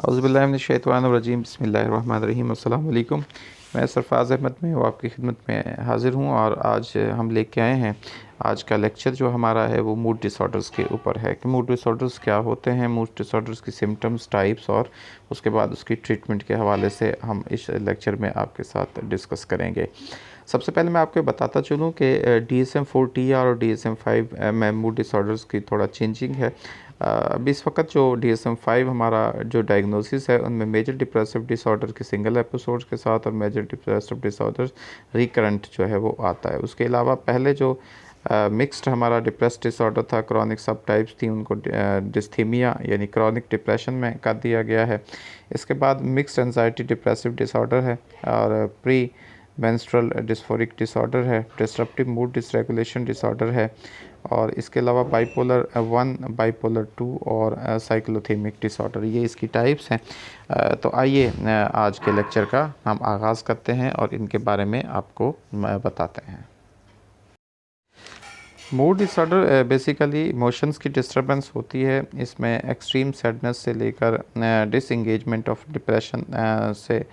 औज़ुबिल्लाहिमिनश्शैतानिर्रजीम बिस्मिल्लाहिर्रहमानिर्रहीम अस्सलाम वालेकुम। मैं सरफ़राज़ अहमद में वो आपकी खिदमत में हाज़िर हूँ और आज हम लेके आए हैं आज का लेक्चर जो हमारा है वो मूड डिसऑर्डर्स के ऊपर है कि मूड डिसऑर्डर्स क्या होते हैं, मूड डिसऑर्डर्स की सिम्टम्स, टाइप्स और उसके बाद उसकी ट्रीटमेंट के हवाले से हम इस लेक्चर में आपके साथ डिस्कस करेंगे। सबसे पहले मैं आपको बताता चलूँ कि DSM-4 और DSM-5 में मूड डिसऑर्डर्स की थोड़ा चेंजिंग है। अभी इस वक्त जो DSM-5 हमारा जो डायग्नोसिस है उनमें मेजर डिप्रेसिव डिसऑर्डर के सिंगल एपिसोड के साथ और मेजर डिप्रेसिव डिसऑर्डर रिकरेंट जो है वो आता है। उसके अलावा पहले जो मिक्स्ड हमारा डिप्रेस डिसऑर्डर था, क्रॉनिक सब टाइप्स थी, उनको डिस्थीमिया यानी क्रॉनिक डिप्रेशन में कर दिया गया है। इसके बाद मिक्स्ड एंजाइटी डिप्रेसिव डिसऑर्डर है और प्री मेंस्ट्रुअल डिस्फोरिक डिसऑर्डर है, डिस्ट्रप्टिव मूड डिसरेगुलेशन डिसऑर्डर है और इसके अलावा बाइपोलर 1, बाइपोलर 2 और साइक्लोथेमिक डिसऑर्डर, ये इसकी टाइप्स हैं। तो आइए आज के लेक्चर का हम आगाज़ करते हैं और इनके बारे में आपको बताते हैं। मूड डिसऑर्डर बेसिकली इमोशंस की डिस्टर्बेंस होती है। इसमें एक्सट्रीम सैडनेस से लेकर डिसएंगेजमेंट ऑफ डिप्रेशन से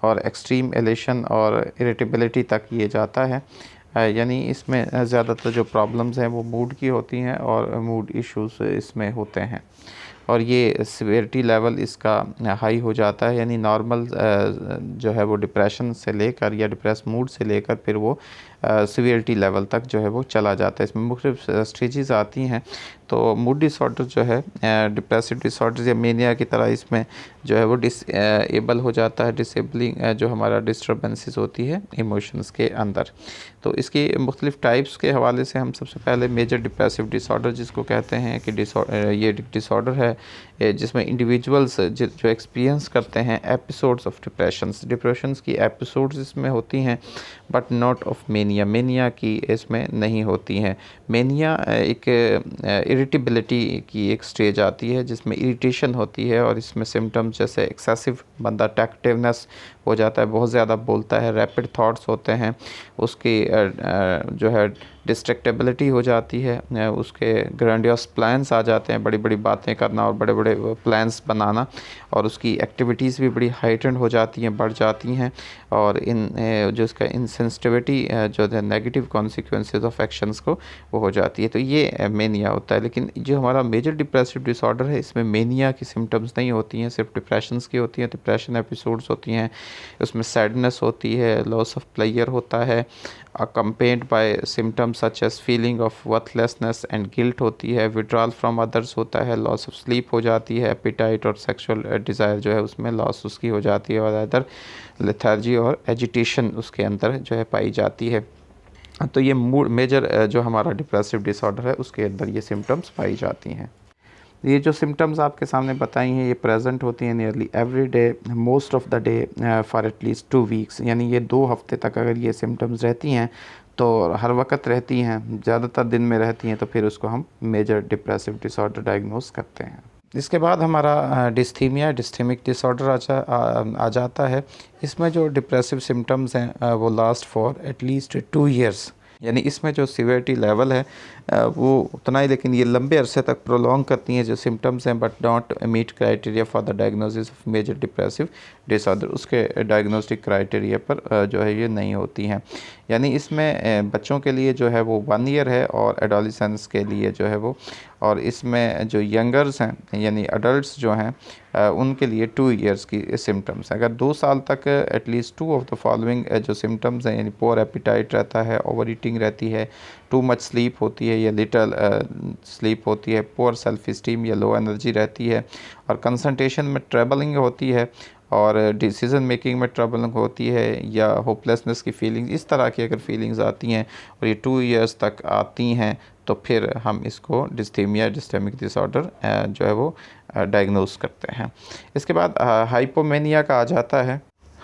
और एक्सट्रीम एलेशन और इरिटेबिलिटी तक ये जाता है। यानी इसमें ज़्यादातर जो प्रॉब्लम्स हैं वो मूड की होती हैं और मूड इश्यूज इसमें होते हैं और ये सीवियरिटी लेवल इसका हाई हो जाता है। यानी नॉर्मल जो है वो डिप्रेशन से लेकर या डिप्रेस मूड से लेकर फिर वो सीवियरिटी लेवल तक जो है वो चला जाता है। इसमें मुख्तलिफ स्टेजेस आती हैं। तो मूड डिसऑर्डर जो है डिप्रेसिव डिसऑर्डर या मेनिया की तरह इसमें जो है वो डिसेबल हो जाता है, डिसेबलिंग जो हमारा डिस्टर्बेंसेस होती है इमोशंस के अंदर। तो इसकी मुख्तलिफ टाइप्स के हवाले से हम सबसे पहले मेजर डिप्रेसिव डिसऑर्डर जिसको कहते हैं कि ये डिसऑर्डर है जिसमें इंडिविजुअल्स जो एक्सपीरियंस करते हैं एपिसोड्स ऑफ डिप्रेशंस की एपिसोड्स इसमें होती हैं बट नॉट ऑफ मेनिया की इसमें नहीं होती हैं। मेनिया एक इरिटेबिलिटी की एक स्टेज आती है जिसमें इरिटेशन होती है और इसमें सिम्टम्स जैसे एक्सेसिव बंदा टैक्टिवनेस हो जाता है, बहुत ज़्यादा बोलता है, रैपिड थॉट्स होते हैं, उसकी जो है डिस्ट्रैक्टेबिलिटी हो जाती है, उसके ग्रैंडियस प्लान्स आ जाते हैं, बड़ी बड़ी बातें करना और बड़े बड़े प्लान्स बनाना और उसकी एक्टिविटीज़ भी बड़ी हाइटेंड हो जाती हैं, बढ़ जाती हैं और जो इसका इंसेंसिटिविटी जो है नेगेटिव कॉन्सिक्वेंसेस ऑफ एक्शंस को वो हो जाती है। तो ये मेनिया होता है। लेकिन जो हमारा मेजर डिप्रेसिव डिसऑर्डर है इसमें मेनिया की सिम्टम्स नहीं होती हैं, सिर्फ डिप्रेशंस की होती हैं, डिप्रेशन एपिसोड्स होती हैं। उसमें सैडनेस होती है, लॉस ऑफ प्लेयर होता है, accompanied by symptoms such as feeling of worthlessness and guilt होती है, withdrawal from others होता है, loss of sleep हो जाती है, appetite और sexual desire जो है उसमें loss उसकी हो जाती है और अदर lethargy और agitation उसके अंदर जो है पाई जाती है। तो ये मूड मेजर जो हमारा डिप्रेसिव डिसऑर्डर है उसके अंदर ये सिम्टम्स पाई जाती हैं। ये जो सिम्टम्स आपके सामने बताई हैं ये प्रेजेंट होती हैं nearly every day, most of the day for at least 2 weeks. यानी ये 2 हफ्ते तक अगर ये सिम्टम्स रहती हैं तो हर वक्त रहती हैं, ज़्यादातर दिन में रहती हैं, तो फिर उसको हम मेजर डिप्रेसिव डिसऑर्डर डायग्नोस करते हैं। इसके बाद हमारा डिस्थीमिक डिसऑर्डर आ जाता है। इसमें जो डिप्रेसिव सिम्टम्स हैं वो लास्ट फॉर एटलीस्ट 2 ईयर्स। यानी इसमें जो सीवियरिटी लेवल है वो उतना ही, लेकिन ये लंबे अरसे तक प्रोलॉन्ग करती हैं जो सिम्टम्स हैं but not meet criteria for the diagnosis of major depressive disorder. उसके डायग्नोस्टिक क्राइटेरिया पर जो है ये नहीं होती हैं। यानी इसमें बच्चों के लिए जो है वो 1 ईयर है और एडोलिसेंस के लिए जो है वो, और इसमें जो यंगर्स हैं यानी अडल्ट्स जो हैं उनके लिए 2 ईयर्स की सिम्टम्स हैं। अगर 2 साल तक एटलीस्ट 2 ऑफ द फॉलोइंग जो सिम्टम्स हैं यानी पोअर एपिटाइट रहता है, ओवर ईटिंग रहती है, टू मच स्लीप होती है या लिटल स्लीप होती है, पोअर सेल्फ इस्टीम या लो एनर्जी रहती है और कंसंट्रेशन में ट्रबलिंग होती है और डिसीज़न मेकिंग में ट्रबलिंग होती है या होपलेसनेस की फीलिंग, इस तरह की अगर फीलिंग्स आती हैं और ये 2 ईयर्स तक आती हैं तो फिर हम इसको डिस्थीमिया डिस्टेमिक डिसऑर्डर जो है वो डायग्नोस करते हैं। इसके बाद हाइपोमेनिया का आ जाता है।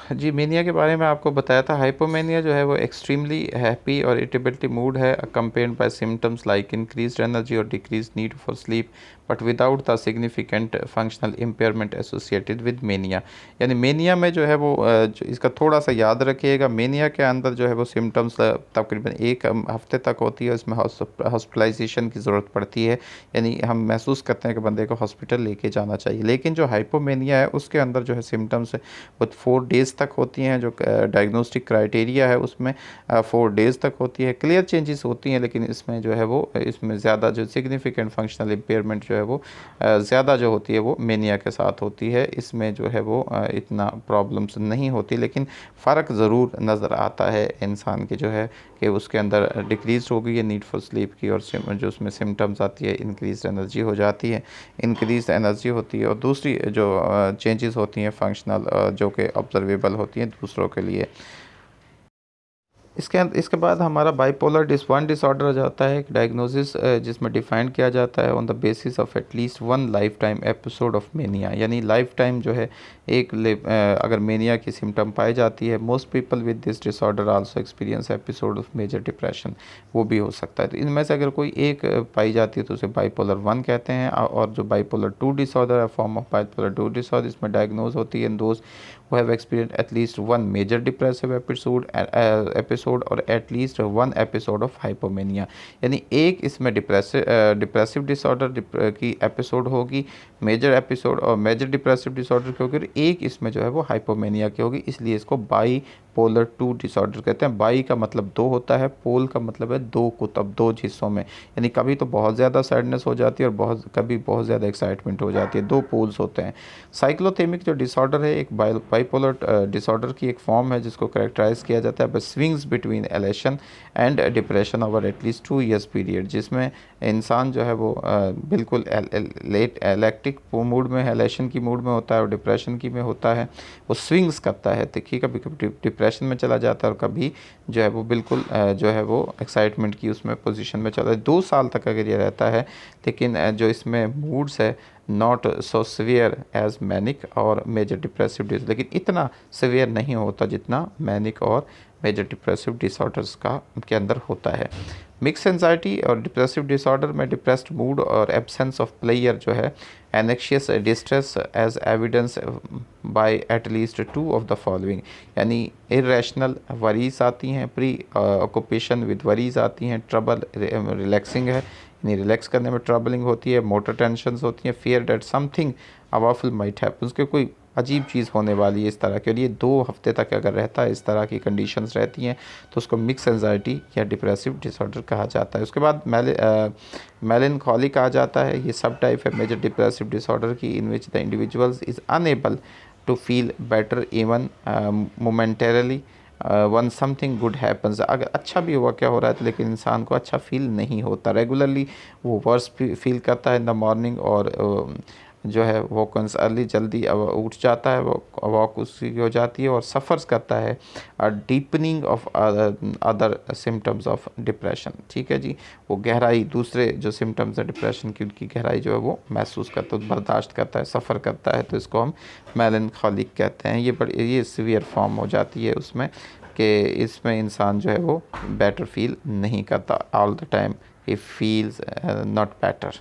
जी, मेनिया के बारे में आपको बताया था। हाइपोमेनिया जो है वो एक्सट्रीमली हैप्पी और इरिटेबिलिटी मूड है, accompanied by symptoms like increased energy और decreased need for sleep, but without the significant functional impairment associated with mania. यानी मेनिया में जो है वो जो इसका थोड़ा सा याद रखिएगा, मेनिया के अंदर जो है वो सिम्टम्स तकरीबन एक हफ्ते तक होती है, उसमें हॉस्पिटलाइजेशन की ज़रूरत पड़ती है, यानी हम महसूस करते हैं कि बंदे को हॉस्पिटल लेके जाना चाहिए। लेकिन जो हाइपोमेनिया है उसके अंदर जो है सिम्टम्स वो 4 डेज़ तक होती हैं, जो डायग्नोस्टिक क्राइटेरिया है उसमें 4 डेज़ तक होती है। क्लियर चेंजेस होती हैं, लेकिन इसमें जो है वो इसमें ज़्यादा जो सिग्निफिकेंट फंक्शनल इम्पेयरमेंट जो है वो ज़्यादा जो होती है वो मेनिया के साथ होती है। इसमें जो है वो इतना प्रॉब्लम्स नहीं होती, लेकिन फ़र्क ज़रूर नज़र आता है इंसान के जो है कि उसके अंदर डिक्रीज़ हो गई है नीड फॉर स्लीप की, और जो उसमें सिम्टम्स आती है इंक्रीज एनर्जी हो जाती है, इंक्रीज एनर्जी होती है, और दूसरी जो चेंजेस होती हैं फंक्शनल जो कि ऑब्जर्वेबल होती हैं दूसरों के लिए। इसके बाद हमारा बाइपोलर वन डिसऑर्डर आ जाता है, एक डायग्नोसिस जिसमें डिफाइन किया जाता है on the basis of at least one life time episode of mania. यानी लाइफ टाइम जो है एक अगर मेनिया की सिम्टम पाई जाती है, most people with this disorder also experience episode of major depression, वो भी हो सकता है। तो इनमें से अगर कोई एक पाई जाती है तो उसे बाइपोलर 1 कहते हैं, और जो बाइपोलर 2 डिसऑर्डर है, फॉर्म ऑफ बाइपोलर 2 डिसऑर्डर, इसमें डायग्नोज होती है those who have experienced at least one major depressive episode और at least one episode of hypomania। यानी एक इसमें डिप्रेसिव डिसऑर्डर की एपिसोड होगी, मेजर एपिसोड और मेजर डिप्रेसिव डिसऑर्डर की होगी, और एक इसमें जो है वो हाइपोमेनिया की होगी। इसलिए इसको बाई पोलर 2 डिसऑर्डर कहते हैं। बाई का मतलब 2 होता है, पोल का मतलब है 2 कुतब, 2 हिस्सों में, यानी कभी तो बहुत ज़्यादा सैडनेस हो जाती है और कभी बहुत ज़्यादा एक्साइटमेंट हो जाती है, 2 पोल्स होते हैं। साइक्लोथेमिक जो डिसऑर्डर है एक बाइपोलर डिसऑर्डर की एक फॉर्म है, जिसको करेक्टराइज किया जाता है by swings between elation and depression over at least 2 years period, जिसमें इंसान जो है वो बिल्कुल लेट इलेक्ट्रिक मूड में, एलेशन की मूड में होता है और डिप्रेशन की में होता है। वो स्विंग्स करता है, देखिए कभी कभी डिप्रेशन में चला जाता है और कभी जो है वो बिल्कुल जो है वो एक्साइटमेंट की उसमें पोजीशन में चला है। 2 साल तक अगर ये रहता है, लेकिन जो इसमें मूड्स है not so severe as manic और मेजर डिप्रेसिव डिसऑर्डर, लेकिन इतना सिवियर नहीं होता जितना मैनिक और मेजर डिप्रेसिव डिसऑर्डर्स का के अंदर होता है। मिक्स एंजाइटी और डिप्रेसिव डिसऑर्डर में डिप्रेस्ड मूड और एब्सेंस ऑफ प्लेयर जो है, anxious distress as evidenced by at least 2 of the following, यानी इरेशनल वरीज आती हैं, प्री ऑक्यूपेशन विद वरीज आती हैं, ट्रबल रिलैक्सिंग है यानी रिलैक्स करने में ट्रबलिंग होती है, मोटर टेंशन्स होती हैं, fear that something awful might happen, उसके कोई अजीब चीज़ होने वाली है इस तरह के लिए। 2 हफ्ते तक अगर रहता है, इस तरह की कंडीशंस रहती हैं, तो उसको मिक्स एंजाइटी या डिप्रेसिव डिसऑर्डर कहा जाता है। उसके बाद मेलनकॉली कहा जाता है, ये सब टाइप है मेजर डिप्रेसिव डिसऑर्डर की, in which the individuals is unable to feel better even momentarily when something good happens. अगर अच्छा भी हुआ क्या हो रहा है तो, लेकिन इंसान को अच्छा फील नहीं होता, रेगुलरली वो वर्स फील करता है इन द मॉर्निंग, और जो है वो अर्ली जल्दी उठ जाता है, वो वॉक उसकी हो जाती है, और सफ़र्स करता है deepening of other symptoms of depression. ठीक है जी, वो गहराई, दूसरे जो सिम्टम्स है डिप्रेशन की, उनकी गहराई जो है वो महसूस करता है, बर्दाश्त करता है, सफ़र करता है, तो इसको हम मेलनकॉलिक कहते हैं। ये सीवियर फॉर्म हो जाती है उसमें, कि इसमें इंसान जो है वो बेटर फील नहीं करता, all the time he feels not better.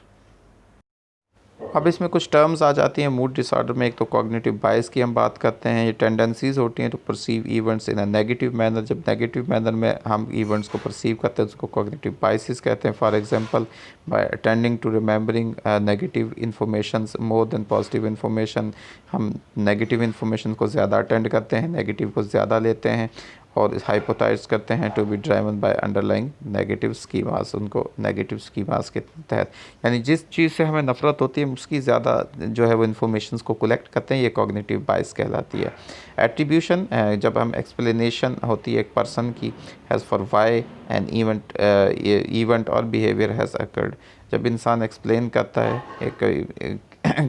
अब इसमें कुछ टर्म्स आ जाती हैं मूड डिसऑर्डर में। एक तो कॉग्निटिव बायस की हम बात करते हैं, ये टेंडेंसीज होती हैं to perceive events in a negative manner. जब नेगेटिव मैनर में हम इवेंट्स को परसीव करते हैं उसको कॉग्निटिव बायसेस कहते हैं। For example by attending to remembering negative information more than positive information, हम नेगेटिव इन्फॉर्मेशन को ज़्यादा अटेंड करते हैं, नेगेटिव को ज़्यादा लेते हैं, और हाइपोथाइज करते हैं to be driven by underlying negative schemas, उनको नेगेटिव स्कीमास के तहत, यानी जिस चीज़ से हमें नफ़रत होती है उसकी ज़्यादा जो है वो इन्फॉर्मेशंस को कलेक्ट करते हैं, ये कॉग्निटिव बायस कहलाती है। एट्रीब्यूशन, जब हम एक्सप्लेनेशन होती है एक पर्सन की, has for why an event और बिहेवियर हैज़ अकर्ड, जब इंसान एक्सप्लेन करता है एक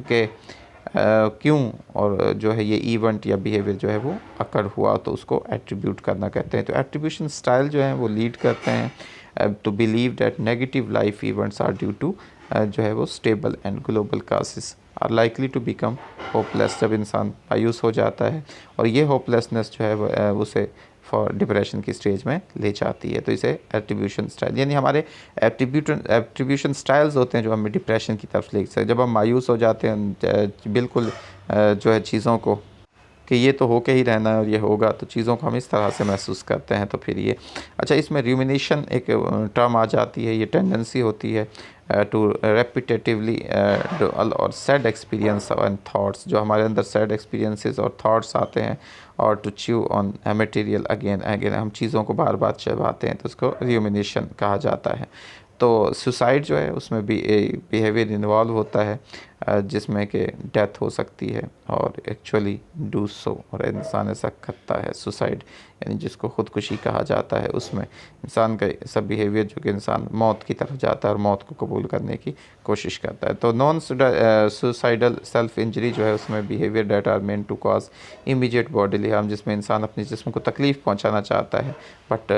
के क्यों और जो है ये इवेंट या बिहेवियर जो है वो अकर हुआ, तो उसको एट्रीब्यूट करना कहते हैं। तो एट्रीब्यूशन स्टाइल जो है वो लीड करते हैं to believe that negative life events are due to जो है वो stable and global causes are likely to become hopeless, जब इंसान मायूस हो जाता है, और ये होपलेसनेस जो है उसे फॉर डिप्रेशन की स्टेज में ले जाती है। तो इसे एट्रीब्यूशन स्टाइल, यानी हमारे एट्रीब्यूशन स्टाइल्स होते हैं जो हमें डिप्रेशन की तरफ ले सकते हैं। जब हम मायूस हो जाते हैं बिल्कुल जो है चीज़ों को कि ये तो होके ही रहना है और ये होगा, तो चीज़ों को हम इस तरह से महसूस करते हैं, तो फिर ये अच्छा, इसमें रूमिनेशन एक टर्म आ जाती है। ये टेंडेंसी होती है टू रेपिटेटिवली और सैड एक्सपीरियंस एंड थॉट्स, जो हमारे अंदर सैड एक्सपीरियंसेस और थॉट्स आते हैं, और to chew on material again again, हम चीज़ों को बार बार चबाते हैं, तो उसको रूमिनेशन कहा जाता है। तो सुसाइड जो है उसमें भी बिहेवियर इन्वॉल्व होता है जिसमें कि डेथ हो सकती है, और एक्चुअली डू सो, और इंसान ऐसा करता है सुसाइड, यानी जिसको ख़ुदकुशी कहा जाता है, उसमें इंसान का सब बिहेवियर जो कि इंसान मौत की तरफ जाता है और मौत को कबूल करने की कोशिश करता है। तो नॉन सुसाइडल सेल्फ इंजरी जो है उसमें behaviour that are meant to cause immediate bodily harm, जिसमें इंसान अपने जिस्म को तकलीफ़ पहुंचाना चाहता है, but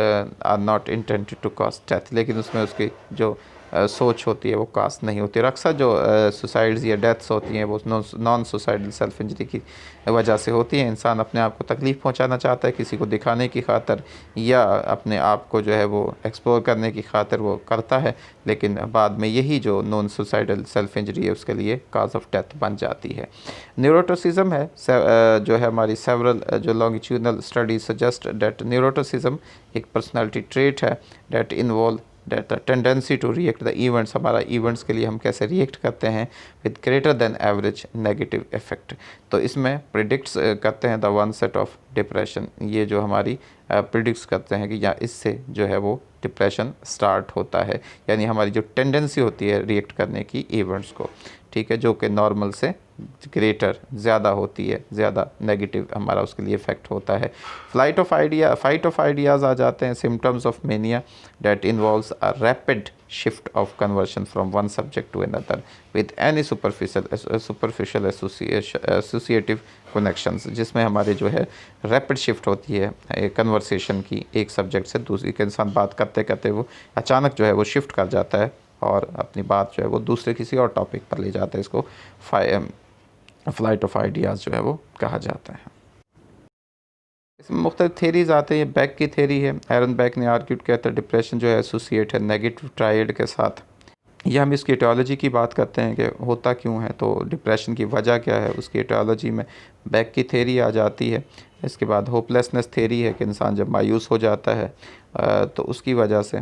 are not intended to cause death, लेकिन उसमें उसकी जो सोच होती है वो कास्ट नहीं होती। और अक्सर जो सुसाइड्स या डेथ्स होती हैं वो नॉन सुसाइडल सेल्फ इंजरी की वजह से होती हैं। इंसान अपने आप को तकलीफ़ पहुंचाना चाहता है किसी को दिखाने की खातर, या अपने आप को जो है वो एक्सप्लोर करने की खातर वो करता है, लेकिन बाद में यही जो नॉन सुसाइडल सेल्फ इंजरी है उसके लिए काज ऑफ डेथ बन जाती है। न्यूरोटिसिज्म है जो है हमारी सेवरल जो longitudinal studies suggest that neuroticism एक पर्सनालिटी ट्रेट है that involve that the tendency to react the events, हमारा इवेंट्स के लिए हम कैसे रिएक्ट करते हैं with greater than average negative effect. तो इसमें प्रिडिक्ट्स करते हैं the onset of depression, ये जो हमारी प्रिडिक्ट्स करते हैं कि या इससे जो है वो डिप्रेशन स्टार्ट होता है, यानी हमारी जो टेंडेंसी होती है रिएक्ट करने की इवेंट्स को, ठीक है, जो कि नॉर्मल से ग्रेटर ज़्यादा होती है, ज़्यादा नेगेटिव हमारा उसके लिए इफेक्ट होता है। फाइट ऑफ आइडियाज़ आ जाते हैं, symptoms of mania that involves a rapid shift of conversion from one subject to another with any superficial associative connections, जिसमें हमारे जो है रैपिड शिफ्ट होती है कन्वर्सेशन की एक सब्जेक्ट से दूसरी के, इंसान बात करते करते वो अचानक जो है वो शिफ्ट कर जाता है और अपनी बात जो है वो दूसरे किसी और टॉपिक पर ले जाता है। इसको फ्लाइट ऑफ आइडियाज़ जो है वो कहा जाता है। इसमें मुख्तलिफ थेरीज़ आते हैं। बैक की थेरी है, एरन बैक ने आर्ग्यूड किया था डिप्रेशन जो है एसोसिएट है नेगेटिव ट्रायड के साथ। ये हम इसकी एटियोलॉजी की बात करते हैं कि होता क्यों है, तो डिप्रेशन की वजह क्या है, उसकी एटियोलॉजी में बैक की थेरी आ जाती है। इसके बाद होपलेसनेस थेरी है कि इंसान जब मायूस हो जाता है तो उसकी वजह से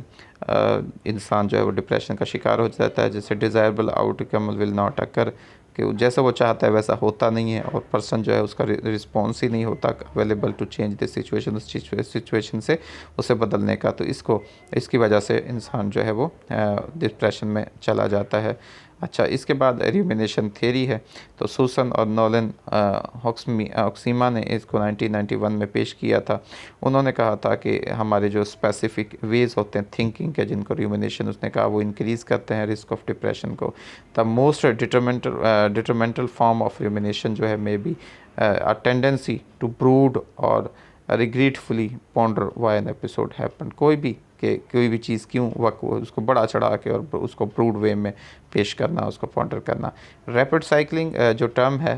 इंसान जो है वो डिप्रेशन का शिकार हो जाता है, जिससे desirable outcome will not occur, कि जैसा वो चाहता है वैसा होता नहीं है, और पर्सन जो है उसका रिस्पॉन्स ही नहीं होता available to change this situation, उस सिचुएशन से उसे बदलने का। तो इसकी वजह से इंसान जो है वो डिप्रेशन में चला जाता है। अच्छा, इसके बाद रिमिनेशन थ्योरी है। तो सूसन और नोलन ऑक्सीमा ने इसको 1991 में पेश किया था। उन्होंने कहा था कि हमारे जो स्पेसिफिक वेज होते हैं थिंकिंग के, जिनको रिमिनेशन उसने कहा वो इंक्रीज़ करते हैं रिस्क ऑफ डिप्रेशन को। The most detrimental form of rumination जो है may be a tendency to brood और regretfully ponder why an episode happen, कोई भी चीज़ क्यों उसको बड़ा चढ़ा के और उसको ब्रूड वे में पेश करना, उसको पॉन्डर करना। रैपिड साइकिलिंग जो टर्म है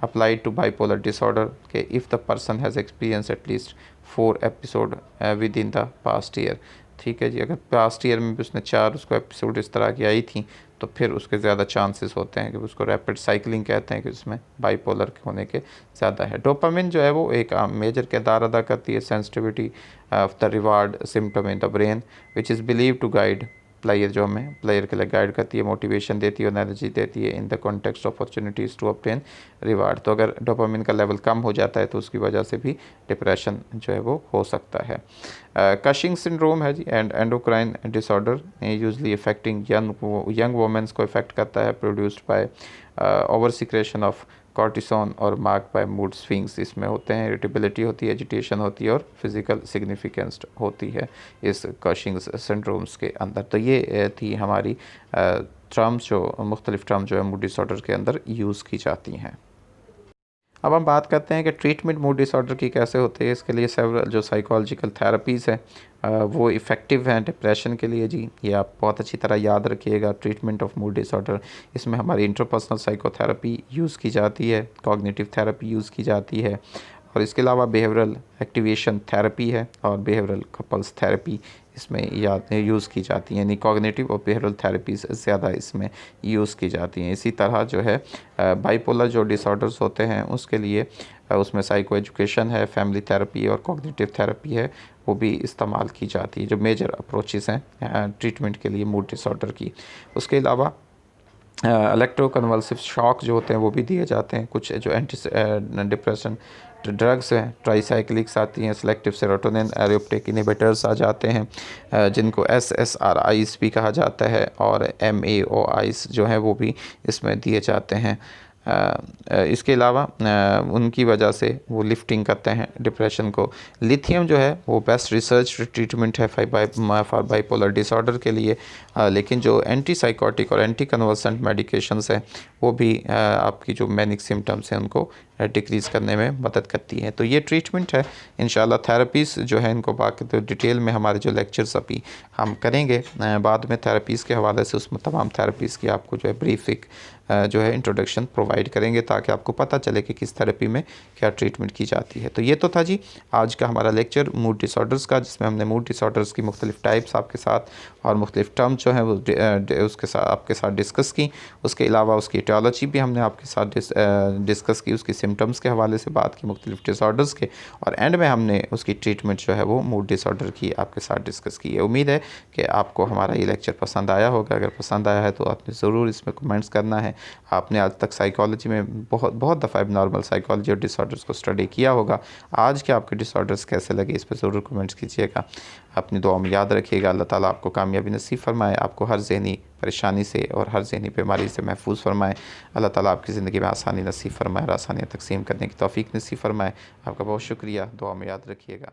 अप्लाइड टू बाइपोलर डिसऑर्डर के if the person has experience at least 4 episode with in the past year. ठीक है जी, अगर पास्ट ईयर में भी उसने 4 उसको एपिसोड इस तरह की आई थी तो फिर उसके ज़्यादा चांसेस होते हैं कि उसको रैपिड साइकिलिंग कहते हैं, कि उसमें बाइपोलर होने के ज़्यादा है। डोपामिन जो है वो एक मेजर किरदार अदा करती है sensitivity of the reward symptom in the brain which is believe to guide player, जो हमें प्लेयर के लिए गाइड करती है, मोटिवेशन देती है और एनर्जी देती है in the context of opportunities to obtain reward. तो अगर डोपामिन का लेवल कम हो जाता है तो उसकी वजह से भी डिप्रेशन जो है वो हो सकता है। कशिंग सिंड्रोम है जी, and endocrine disorder usually affecting young womens को इफेक्ट करता है, produced by over secretion of cortisone और मार्क बाय मूड स्विंग्स इसमें होते हैं, इरिटेबिलिटी होती है, एजिटेशन होती है और फिज़िकल सिग्निफिकेंस होती है इस कशिंग्स सिंड्रोम्स के अंदर। तो ये थी हमारी टर्म्स, जो मुख्तलिफ टर्म जो है मूड डिसऑर्डर के अंदर यूज़ की जाती हैं। अब हम बात करते हैं कि ट्रीटमेंट मूड डिसऑर्डर की कैसे होती है। इसके लिए सेवरल जो साइकोलॉजिकल थेरेपीज़ है वो इफ़ेक्टिव हैं डिप्रेशन के लिए जी। ये आप बहुत अच्छी तरह याद रखिएगा। ट्रीटमेंट ऑफ मूड डिसऑर्डर, इसमें हमारी इंटरपर्सनल साइकोथेरेपी यूज़ की जाती है, कॉग्निटिव थेरेपी यूज़ की जाती है, और इसके अलावा बिहेवियरल एक्टिवेशन थेरेपी है और बिहेवियरल कपल्स थेरेपी इसमें याद यूज़ की जाती हैं, यानी कॉग्निटिव और बिहेवियरल थेरेपीज़ ज़्यादा इसमें यूज़ की जाती हैं। इसी तरह जो है बाइपोलर जो डिसऑर्डर्स होते हैं उसके लिए उसमें साइको एजुकेशन है, फैमिली थेरेपी और कॉग्निटिव थेरेपी है, वो भी इस्तेमाल की जाती है, जो मेजर अप्रोचेस हैं ट्रीटमेंट के लिए मूड डिसऑर्डर की। उसके अलावा इलेक्ट्रोकन्वल्सिव शॉक जो होते हैं वो भी दिए जाते हैं। कुछ जो एंटी डिप्रेशन ड्रग्स हैं, ट्राईसाइक्लिक्स आती हैं, सेलेक्टिव सेरोटोनिन एरोप्टेक इनहिबिटर्स आ जाते हैं जिनको SSRIs भी कहा जाता है, और MAOIs जो हैं वो भी इसमें दिए जाते हैं। इसके अलावा उनकी वजह से वो लिफ्टिंग करते हैं डिप्रेशन को। लिथियम जो है वो बेस्ट रिसर्च ट्रीटमेंट है फॉर बाइपोलर डिसऑर्डर के लिए, लेकिन जो एंटी साइकोटिक और एंटी कन्वर्सेंट मेडिकेशंस हैं वो भी आपकी जो मैनिक सिम्टम्स हैं उनको डिक्रीज़ करने में मदद करती है। तो ये ट्रीटमेंट है। इंशाल्लाह थेरेपीज़ जो है इनको बाकी तो डिटेल में हमारे जो लेक्चर्स अभी हम करेंगे बाद में थेरेपीज़ के हवाले से, उसमें तमाम थेरेपीज़ की आपको जो है ब्रीफिक जो है इंट्रोडक्शन प्रोवाइड करेंगे ताकि आपको पता चले कि किस थेरेपी में क्या ट्रीटमेंट की जाती है। तो ये तो था जी आज का हमारा लेक्चर मूड डिसऑर्डर्स का, जिसमें हमने मूड डिसऑर्डर्स की मुख्तलिफ टाइप्स आपके साथ और मुख्तलिफ टर्म जो है वो उसके साथ आपके साथ डिस्कस की। उसके अलावा उसकी एटियोलॉजी भी हमने आपके साथ डिस्कस की, उसकी सिम्टम्स के हवाले से बात की मुख्तलिफ डिसऑर्डर्स के, और एंड में हमने उसकी ट्रीटमेंट जो है वो मूड डिसऑर्डर की आपके साथ डिस्कस की है। उम्मीद है कि आपको हमारा ये लेक्चर पसंद आया होगा। अगर पसंद आया है तो आपने ज़रूर इसमें कमेंट्स करना है। आपने आज तक साइकोलॉजी में बहुत दफ़ा नॉर्मल साइकोलॉजी और डिसऑर्डर्स को स्टडी किया होगा। आज के आपके डिसऑर्डर्स कैसे लगे इस पर ज़रूर कमेंट्स कीजिएगा। अपनी दुआ में याद रखिएगा। अल्लाह ताला आपको कामयाबी नसीब फरमाए, आपको हर ज़हनी परेशानी से और हर ज़हनी बीमारी से महफूज फरमाए। अल्लाह ताला आपकी ज़िंदगी में आसानी नसीब फरमाए और आसानियाँ तकसीम करने की तौफीक नसीब फरमाए। आपका बहुत शुक्रिया। दुआ में याद रखिएगा।